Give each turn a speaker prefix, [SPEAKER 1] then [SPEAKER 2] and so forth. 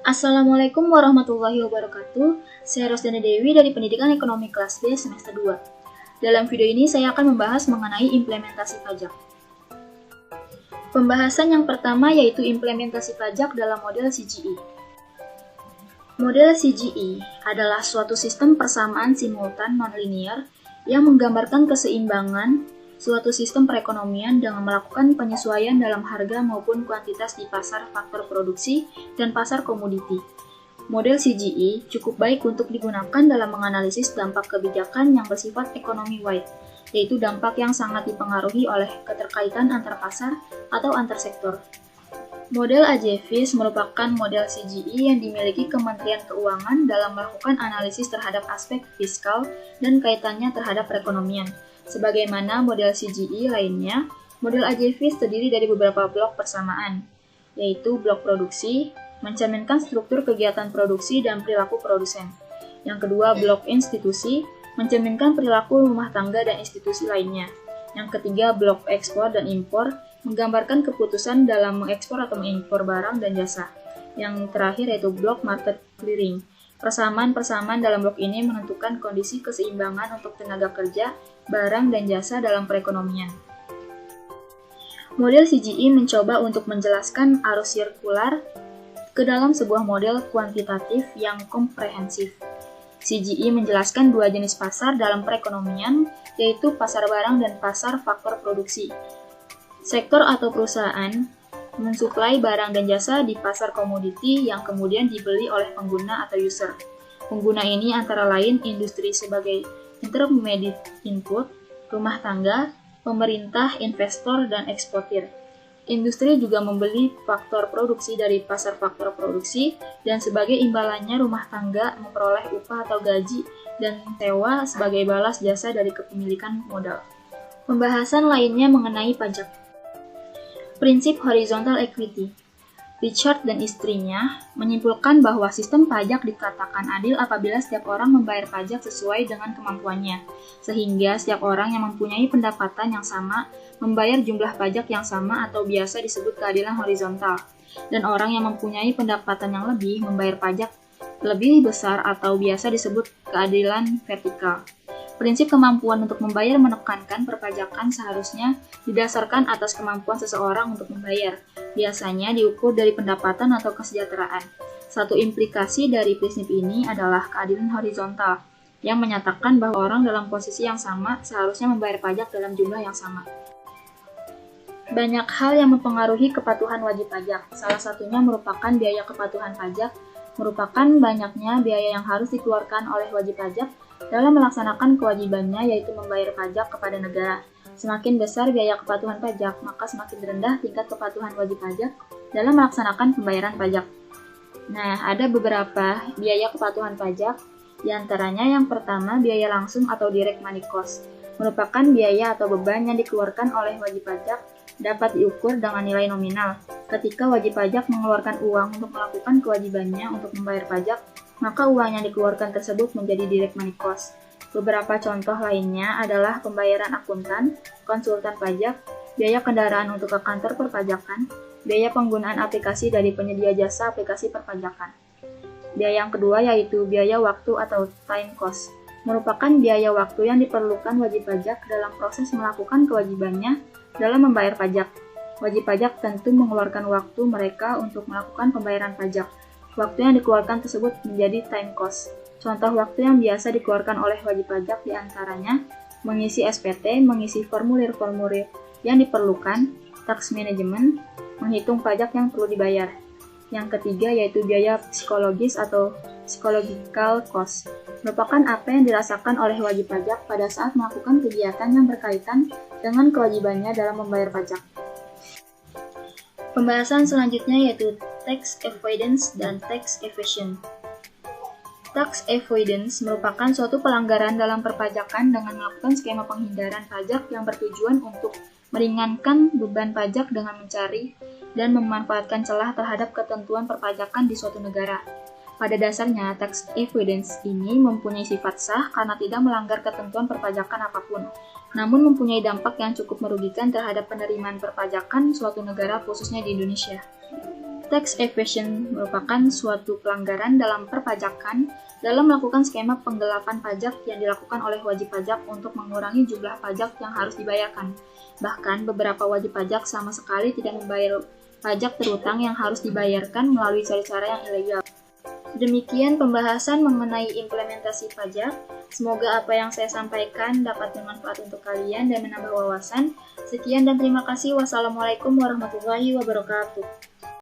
[SPEAKER 1] Assalamualaikum warahmatullahi wabarakatuh. Saya Rosdana Dewi dari Pendidikan Ekonomi Kelas B semester 2. Dalam video ini saya akan membahas mengenai implementasi pajak. Pembahasan yang pertama yaitu implementasi pajak dalam model CGI. Model CGI adalah suatu sistem persamaan simultan nonlinear yang menggambarkan keseimbangan suatu sistem perekonomian dengan melakukan penyesuaian dalam harga maupun kuantitas di pasar faktor produksi dan pasar komoditi. Model CGI cukup baik untuk digunakan dalam menganalisis dampak kebijakan yang bersifat economy-wide, yaitu dampak yang sangat dipengaruhi oleh keterkaitan antar pasar atau antar sektor. Model AJVIS merupakan model CGI yang dimiliki Kementerian Keuangan dalam melakukan analisis terhadap aspek fiskal dan kaitannya terhadap perekonomian. Sebagaimana model CGI lainnya, model AJVIS terdiri dari beberapa blok persamaan, yaitu blok produksi, mencerminkan struktur kegiatan produksi dan perilaku produsen. Yang kedua, blok institusi, mencerminkan perilaku rumah tangga dan institusi lainnya. Yang ketiga, blok ekspor dan impor, menggambarkan keputusan dalam mengekspor atau mengimpor barang dan jasa. Yang terakhir yaitu blok market clearing. Persamaan-persamaan dalam blok ini menentukan kondisi keseimbangan untuk tenaga kerja, barang, dan jasa dalam perekonomian. Model CGI mencoba untuk menjelaskan arus sirkular ke dalam sebuah model kuantitatif yang komprehensif. CGI menjelaskan dua jenis pasar dalam perekonomian, yaitu pasar barang dan pasar faktor produksi. Sektor atau perusahaan mensuplai barang dan jasa di pasar komoditi yang kemudian dibeli oleh pengguna atau user. Pengguna ini antara lain industri sebagai intermediate input, rumah tangga, pemerintah, investor, dan eksportir. Industri juga membeli faktor produksi dari pasar faktor produksi dan sebagai imbalannya rumah tangga memperoleh upah atau gaji dan sewa sebagai balas jasa dari kepemilikan modal. Pembahasan lainnya mengenai pajak. Prinsip horizontal equity. Richard dan istrinya menyimpulkan bahwa sistem pajak dikatakan adil apabila setiap orang membayar pajak sesuai dengan kemampuannya, sehingga setiap orang yang mempunyai pendapatan yang sama membayar jumlah pajak yang sama atau biasa disebut keadilan horizontal, dan orang yang mempunyai pendapatan yang lebih membayar pajak lebih besar atau biasa disebut keadilan vertikal. Prinsip kemampuan untuk membayar menekankan perpajakan seharusnya didasarkan atas kemampuan seseorang untuk membayar, biasanya diukur dari pendapatan atau kesejahteraan. Satu implikasi dari prinsip ini adalah keadilan horizontal, yang menyatakan bahwa orang dalam posisi yang sama seharusnya membayar pajak dalam jumlah yang sama. Banyak hal yang mempengaruhi kepatuhan wajib pajak, salah satunya merupakan biaya kepatuhan pajak, merupakan banyaknya biaya yang harus dikeluarkan oleh wajib pajak dalam melaksanakan kewajibannya yaitu membayar pajak kepada negara. Semakin besar biaya kepatuhan pajak, maka semakin rendah tingkat kepatuhan wajib pajak dalam melaksanakan pembayaran pajak. Nah, ada beberapa biaya kepatuhan pajak, diantaranya yang pertama biaya langsung atau direct money cost, merupakan biaya atau beban yang dikeluarkan oleh wajib pajak dapat diukur dengan nilai nominal. Ketika wajib pajak mengeluarkan uang untuk melakukan kewajibannya untuk membayar pajak, maka uang yang dikeluarkan tersebut menjadi direct money cost. Beberapa contoh lainnya adalah pembayaran akuntan, konsultan pajak, biaya kendaraan untuk ke kantor perpajakan, biaya penggunaan aplikasi dari penyedia jasa aplikasi perpajakan. Biaya yang kedua yaitu biaya waktu atau time cost, merupakan biaya waktu yang diperlukan wajib pajak dalam proses melakukan kewajibannya dalam membayar pajak. Wajib pajak tentu mengeluarkan waktu mereka untuk melakukan pembayaran pajak. Waktu yang dikeluarkan tersebut menjadi time cost. Contoh waktu yang biasa dikeluarkan oleh wajib pajak diantaranya mengisi SPT, mengisi formulir-formulir yang diperlukan, tax management, menghitung pajak yang perlu dibayar. Yang ketiga yaitu biaya psikologis atau psychological cost, merupakan apa yang dirasakan oleh wajib pajak pada saat melakukan kegiatan yang berkaitan dengan kewajibannya dalam membayar pajak. Pembahasan selanjutnya yaitu tax avoidance dan tax evasion. Tax avoidance merupakan suatu pelanggaran dalam perpajakan dengan melakukan skema penghindaran pajak yang bertujuan untuk meringankan beban pajak dengan mencari dan memanfaatkan celah terhadap ketentuan perpajakan di suatu negara. Pada dasarnya, tax avoidance ini mempunyai sifat sah karena tidak melanggar ketentuan perpajakan apapun, namun mempunyai dampak yang cukup merugikan terhadap penerimaan perpajakan suatu negara khususnya di Indonesia. Tax evasion merupakan suatu pelanggaran dalam perpajakan dalam melakukan skema penggelapan pajak yang dilakukan oleh wajib pajak untuk mengurangi jumlah pajak yang harus dibayarkan. Bahkan, beberapa wajib pajak sama sekali tidak membayar pajak terutang yang harus dibayarkan melalui cara-cara yang ilegal. Demikian pembahasan mengenai implementasi pajak. Semoga apa yang saya sampaikan dapat bermanfaat untuk kalian dan menambah wawasan. Sekian dan terima kasih. Wassalamualaikum warahmatullahi wabarakatuh.